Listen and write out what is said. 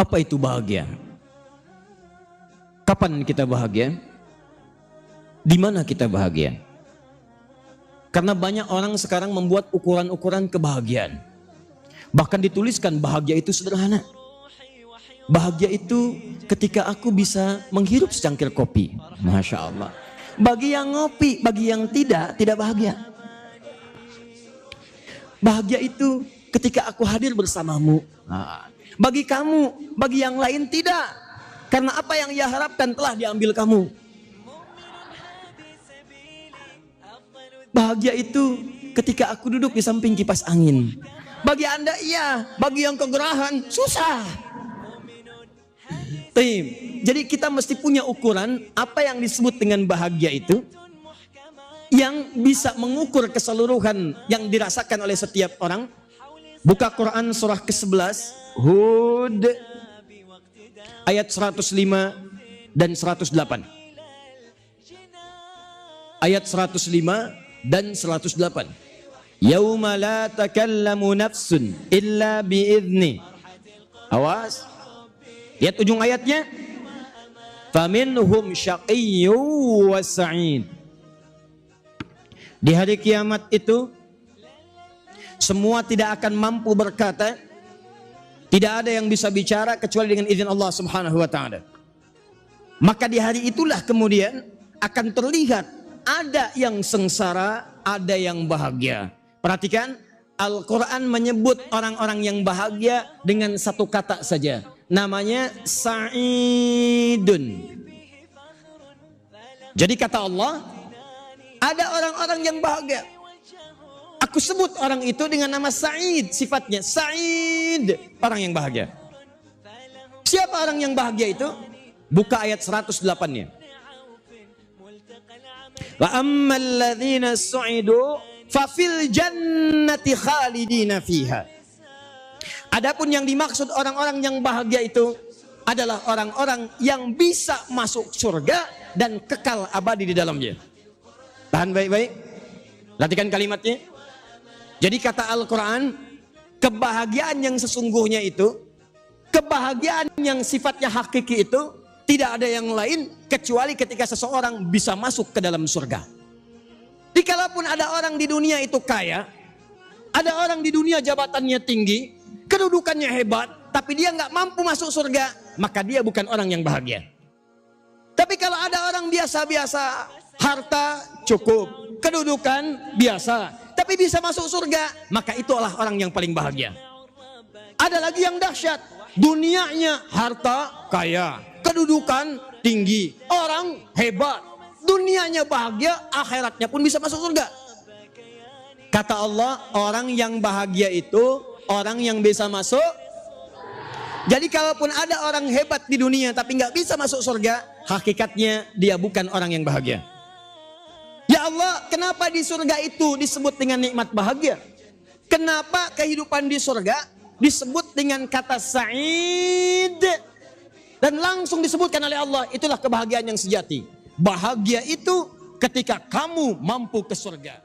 Apa itu bahagia? Kapan kita bahagia? Di mana kita bahagia? Karena banyak orang sekarang membuat ukuran-ukuran kebahagiaan. Bahkan dituliskan bahagia itu sederhana. Bahagia itu ketika aku bisa menghirup secangkir kopi. Masya Allah. Bagi yang ngopi, bagi yang tidak bahagia. Bahagia itu ketika aku hadir bersamamu. Bagi kamu, bagi yang lain tidak. Karena apa yang ia harapkan telah diambil kamu. Bahagia itu ketika aku duduk di samping kipas angin. Bagi Anda iya, bagi yang kegerahan susah. Tim. Jadi kita mesti punya ukuran apa yang disebut dengan bahagia itu yang bisa mengukur keseluruhan yang dirasakan oleh setiap orang. Buka Quran surah ke-11 Hud ayat 105 dan 108. Ayat 105 dan 108. Yauma la takallamu nafsun illa biizni. Awas. Lihat ujung ayatnya. Faminhum syaqiyyu wa sa'id. Di hari kiamat itu semua tidak akan mampu berkata, tidak ada yang bisa bicara kecuali dengan izin Allah Subhanahu wa taala. Maka di hari itulah kemudian akan terlihat ada yang sengsara, ada yang bahagia. Perhatikan, Al-Quran menyebut orang-orang yang bahagia dengan satu kata saja. Namanya Sa'idun. Jadi kata Allah, ada orang-orang yang bahagia. Aku sebut orang itu dengan nama Sa'id, sifatnya Sa'id, orang yang bahagia. Siapa orang yang bahagia itu? Buka ayat 108-nya. Wa ammal ladzina su'idu fa fil jannati khalidina fiha. Adapun yang dimaksud orang-orang yang bahagia itu adalah orang-orang yang bisa masuk surga dan kekal abadi di dalamnya. Tahan baik-baik. Perhatikan kalimatnya. Jadi kata Al-Quran, kebahagiaan yang sesungguhnya itu, kebahagiaan yang sifatnya hakiki itu, tidak ada yang lain kecuali ketika seseorang bisa masuk ke dalam surga. Dikalaupun ada orang di dunia itu kaya, ada orang di dunia jabatannya tinggi, kedudukannya hebat, tapi dia nggak mampu masuk surga, maka dia bukan orang yang bahagia. Tapi kalau ada orang biasa-biasa, harta cukup, kedudukan biasa, tapi bisa masuk surga, maka itulah orang yang paling bahagia. Ada lagi yang dahsyat, dunianya harta kaya, kedudukan tinggi, orang hebat, dunianya bahagia, akhiratnya pun bisa masuk surga. Kata Allah, orang yang bahagia itu orang yang bisa masuk. Jadi kalaupun ada orang hebat di dunia tapi nggak bisa masuk surga, hakikatnya dia bukan orang yang bahagia. Ya Allah, kenapa di surga itu disebut dengan nikmat bahagia? Kenapa kehidupan di surga disebut dengan kata Sa'id? Dan langsung disebutkan oleh Allah, itulah kebahagiaan yang sejati. Bahagia itu ketika kamu mampu ke surga.